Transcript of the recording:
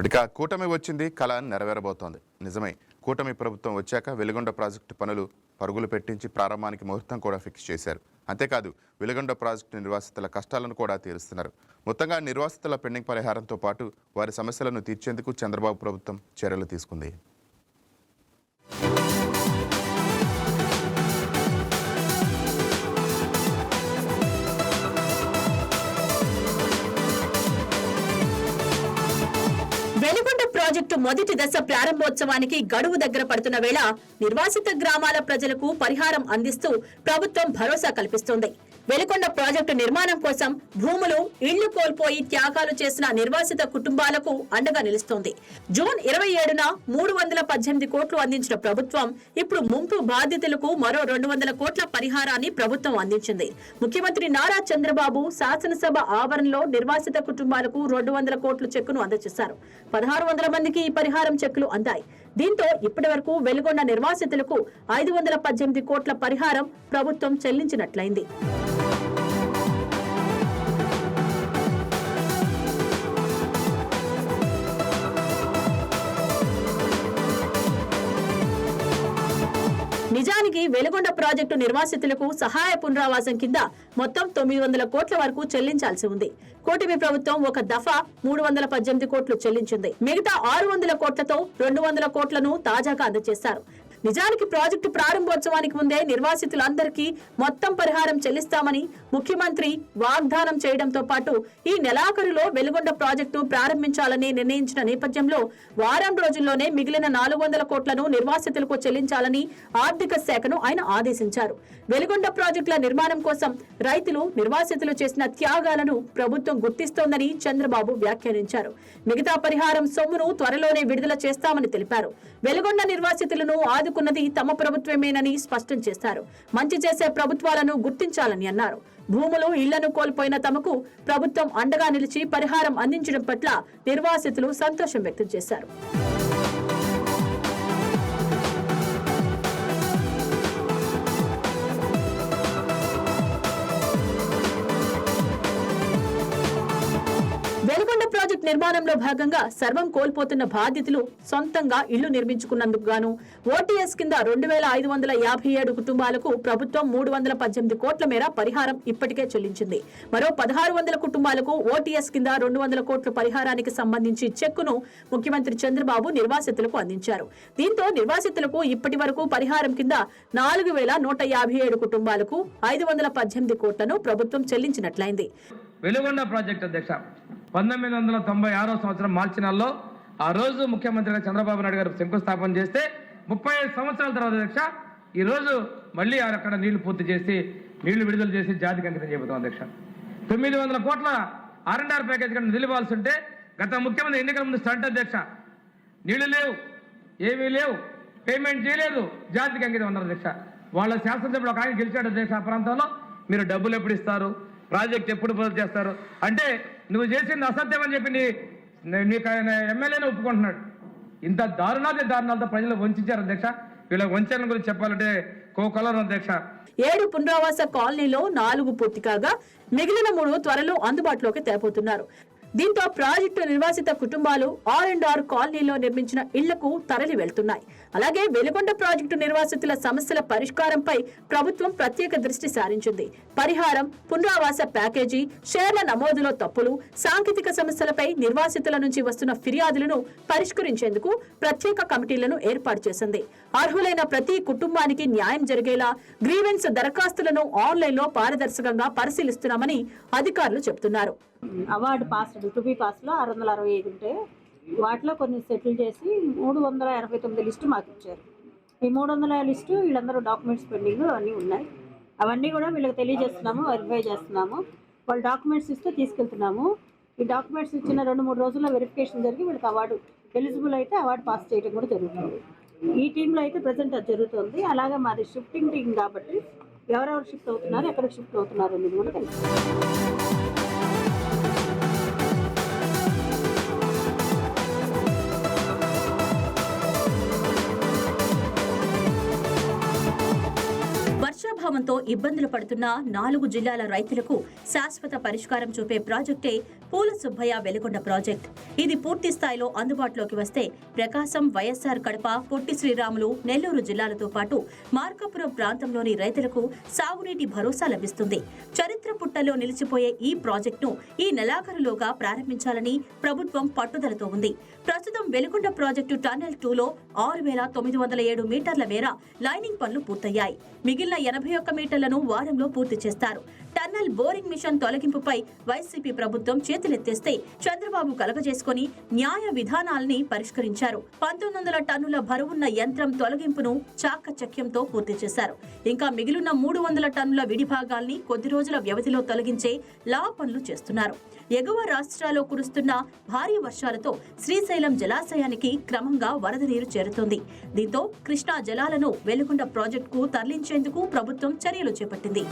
ఇక కూటమి వచ్చింది, కళ నెరవేరబోతోంది. నిజమే, కూటమి ప్రభుత్వం వచ్చాక వెలుగొండ ప్రాజెక్టు పనులు పరుగులు పెట్టించి ప్రారంభానికి ముహూర్తం కూడా ఫిక్స్ చేశారు. అంతేకాదు వెలుగొండ ప్రాజెక్టు నిర్వాసితుల కష్టాలను కూడా తీరుస్తున్నారు. మొత్తంగా నిర్వాసితుల పెండింగ్ పరిహారంతో పాటు వారి సమస్యలను తీర్చేందుకు చంద్రబాబు ప్రభుత్వం చర్యలు తీసుకుంది. వెలుగొండ ప్రాజెక్టు మొదటి దశ ప్రారంభోత్సవానికి గడువు దగ్గర పడుతున్న వేళ నిర్వాసిత గ్రామాల ప్రజలకు పరిహారం అందిస్తూ ప్రభుత్వం భరోసా కల్పిస్తోంది. వెలుగొండ ప్రాజెక్టు నిర్మాణం కోసం భూములు, ఇళ్లు కోల్పోయి త్యాగాలు చేసిన నిర్వాసిత కుటుంబాలకు అండగా నిలుస్తోంది. జూన్ 27న 318 కోట్లు అందించిన ప్రభుత్వం ఇప్పుడు ముంపు బాధితులకు మరో 200 కోట్ల పరిహారాన్ని ప్రభుత్వం అందించింది. ముఖ్యమంత్రి నారా చంద్రబాబు శాసనసభ ఆవరణలో నిర్వాసిత కుటుంబాలకు 200 కోట్ల చెక్కును అందజేశారు. 1600 మందికి ఈ పరిహారం చెక్కులు అందాయి. దీంతో ఇప్పటి వరకు వెలుగొండ నిర్వాసితులకు 518 కోట్ల పరిహారం ప్రభుత్వం చెల్లించినట్లయింది. నిజానికి వెలుగొండ ప్రాజెక్టు నిర్వాసితులకు సహాయ పునరావాసం కింద మొత్తం 900 కోట్ల వరకు చెల్లించాల్సి ఉంది. కూటమి ప్రభుత్వం ఒక దఫా 318 కోట్లు చెల్లించింది. మిగతా 600 కోట్లతో 200 కోట్లను తాజాగా అందజేశారు. నిజానికి ప్రాజెక్టు ప్రారంభోత్సవానికి ముందే నిర్వాసితులందరికీ మొత్తం పరిహారం చెల్లిస్తామని ముఖ్యమంత్రి వాగ్దానం చేయడంతో పాటు ఈ నెలాఖరులో వెలుగొండ ప్రాజెక్టు ప్రారంభించాలని నిర్ణయించిన నేపథ్యంలో వారం రోజుల్లోనే మిగిలిన 400 కోట్లను నిర్వాసితులకు చెల్లించాలని ఆర్థిక శాఖను ఆయన ఆదేశించారు. వెలుగొండ ప్రాజెక్టుల నిర్మాణం కోసం రైతులు, నిర్వాసితులు చేసిన త్యాగాలను ప్రభుత్వం గుర్తిస్తోందని చంద్రబాబు వ్యాఖ్యానించారు. మిగతా పరిహారం సొమ్మును త్వరలోనే విడుదల చేస్తామని తెలిపారు. వెలుగొండ నిర్వాసితులను ఆదుకున్నది తమ ప్రభుత్వమేనని స్పష్టం చేశారు. మంచి చేసే ప్రభుత్వాలను గుర్తించాలని అన్నారు. భూములు, ఇళ్లను కోల్పోయిన తమకు ప్రభుత్వం అండగా నిలిచి పరిహారం అందించడం పట్ల నిర్వాసితులు సంతోషం వ్యక్తం చేశారు. వెలుగొండ ప్రాజెక్టు నిర్మాణంలో భాగంగా సర్వం కోల్పోతున్న బాధితులు సొంతంగా ఇళ్లు నిర్మించుకున్నందుకు గాను ఓటీఎస్ కింద 2557 కుటుంబాలకు ప్రభుత్వం 318 కోట్ల మేర పరిహారం ఇప్పటికే చెల్లించింది. మరో 1600 కుటుంబాలకు ఓటీఎస్ కింద 200 కోట్ల పరిహారానికి సంబంధించి చెక్కును ముఖ్యమంత్రి చంద్రబాబు నిర్వాసితులకు అందించారు. దీంతో నిర్వాసితులకు ఇప్పటి వరకు పరిహారం కింద 4157 కుటుంబాలకు 518 కోట్లను ప్రభుత్వం చెల్లించినట్లయింది. వెలుగొండ ప్రాజెక్టు అధ్యక్ష 1996 సంవత్సరం మార్చి నెలలో ఆ రోజు ముఖ్యమంత్రిగా చంద్రబాబు నాయుడు గారు శంకుస్థాపన చేస్తే 35 సంవత్సరాల తర్వాత అధ్యక్ష ఈ రోజు మళ్ళీ అక్కడ నీళ్లు పూర్తి చేసి నీళ్లు విడుదల చేసి జాతికి అంకితం చెబుతాం అధ్యక్ష. 900 కోట్ల R&R ప్యాకేజ్ కన్నా నిలిపాల్సి ఉంటే గత ముఖ్యమంత్రి ఎన్నికల ముందు స్టంట్ అధ్యక్ష, నీళ్లు లేవు, ఏమీ లేవు, పేమెంట్ చేయలేదు, జాతికి అంకితం అన్నారు అధ్యక్ష. వాళ్ళ శాసనసభ్యుడు ఒక ఆయన గెలిచాడు అధ్యక్ష. ఆ ప్రాంతంలో మీరు డబ్బులు ఎప్పుడు ఇస్తారు, ప్రాజెక్ట్ ఎప్పుడు పూర్తి చేస్తారు అంటే నువ్వు చేసింది అసత్యం అని చెప్పి నీకు ఆయన ఎమ్మెల్యేనే ఒప్పుకుంటున్నాడు. ఇంత దారుణాలతో ప్రజలు వంచారు అధ్యక్ష. వీళ్ళ వంచన గురించి చెప్పాలంటే కోకొలరు అధ్యక్ష. 7 పునరావాస కాలనీలో 4 పూర్తి కాగా మిగిలిన 3 త్వరలో అందుబాటులోకి తేపోతున్నారు. దీంతో ప్రాజెక్టు నిర్వాసిత కుటుంబాలు R&R కాలనీలో నిర్మించిన ఇళ్లకు తరలి వెళ్తున్నాయి. అలాగే వెలుగొండ ప్రాజెక్టు నిర్వాసితుల సమస్యల పరిష్కారంపై ప్రభుత్వం ప్రత్యేక దృష్టి సారించింది. పరిహారం, పునరావాస ప్యాకేజీ, షేర్ల నమోదులో తప్పులు, సాంకేతిక సమస్యలపై నిర్వాసితుల నుంచి వస్తున్న ఫిర్యాదులను పరిష్కరించేందుకు ప్రత్యేక కమిటీలను ఏర్పాటు చేసింది. అర్హులైన ప్రతి కుటుంబానికి న్యాయం జరిగేలా గ్రీవెన్స్ దరఖాస్తులను ఆన్లైన్లో పారదర్శకంగా పరిశీలిస్తున్నామని అధికారులు చెబుతున్నారు. అవార్డు పాస్ 2B పాస్లో 665 ఉంటే వాటిలో కొన్ని సెటిల్ చేసి 389 లిస్టు మాకు ఇచ్చారు. ఈ 300 లిస్టు వీళ్ళందరూ డాక్యుమెంట్స్ పెండింగ్ అన్నీ ఉన్నాయి. అవన్నీ కూడా వీళ్ళకి తెలియజేస్తున్నాము, వెరిఫై చేస్తున్నాము. వాళ్ళు డాక్యుమెంట్స్ ఇస్తే తీసుకెళ్తున్నాము. ఈ డాక్యుమెంట్స్ ఇచ్చిన 2-3 రోజుల్లో వెరిఫికేషన్ జరిగి వీళ్ళకి అవార్డు ఎలిజిబుల్ అయితే అవార్డు పాస్ చేయడం కూడా జరుగుతుంది. ఈ టీంలో అయితే ప్రజెంట్ అది జరుగుతుంది. అలాగే మాది షిఫ్టింగ్ టీం కాబట్టి ఎవరెవరు షిఫ్ట్ అవుతున్నారు, ఎక్కడికి షిఫ్ట్ అవుతున్నారు అనేది కూడా తెలుసు. వర్షాభావంతో ఇబ్బందులు పడుతున్న 4 జిల్లాల రైతులకు శాశ్వత పరిష్కారం చూపే ప్రాజెక్టే పూల సుబ్బయ్య వెలుగొండ ప్రాజెక్ట్. ఇది పూర్తి స్థాయిలో అందుబాటులోకి వస్తే ప్రకాశం, వైఎస్ఆర్ కడప, పొట్టి శ్రీరాములు, నెల్లూరు జిల్లాలతో పాటు మార్కాపురం ప్రాంతంలోని రైతులకు సాగునీటి భరోసా లభిస్తుంది. చరిత్ర పుట్టలో నిలిచిపోయే ఈ ప్రాజెక్టును ఈ నెలాఖరులోగా ప్రారంభించాలని ప్రభుత్వం పట్టుదలతో ఉంది. ప్రస్తుతం వెలుగొండ ప్రాజెక్టు టన్నెల్ 2లో 6,907 మీటర్ల మేర లైనింగ్ పనులు పూర్తయ్యాయి. మిగిలిన 81 మీటర్లను వారంలో పూర్తి చేస్తారు. టన్నెల్ బోరింగ్ మిషన్ తొలగింపుపై వైసీపీ ప్రభుత్వం చేతులెత్తేస్తే చంద్రబాబు కలగజేసుకుని న్యాయ విధానాల్ని పరిష్కరించారు. 1900 టన్నుల బరువున్న యంత్రం తొలగింపును చాకచక్యంతో పూర్తి చేశారు. ఇంకా మిగిలిన 300 టన్నుల విడిభాగాల్ని కొద్ది రోజుల వ్యవధిలో తొలగించే లా పనులు చేస్తున్నారు. ఎగువ రాష్ట్రాల్లో కురుస్తున్న భారీ వర్షాలతో శ్రీశైలం జలాశయానికి క్రమంగా వరద నీరు చేరుతోంది. దీంతో కృష్ణా జలాలను వెలుగొండ ప్రాజెక్టుకు తరలించేందుకు ప్రభుత్వం చర్యలు చేపట్టింది.